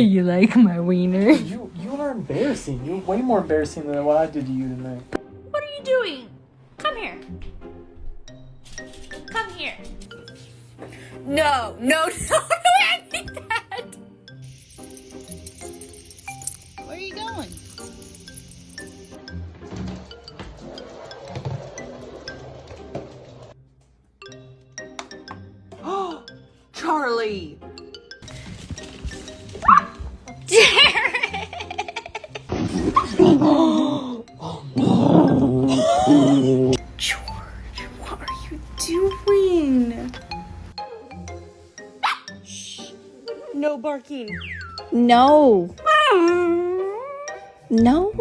You like my wiener? You are embarrassing. You're way more embarrassing than what I did to you tonight. What are you doing? Come here. Come here. No, no, no, I need that. Where are you going? Oh, Charlie! George, what are you doing? Shh. No barking. No. No.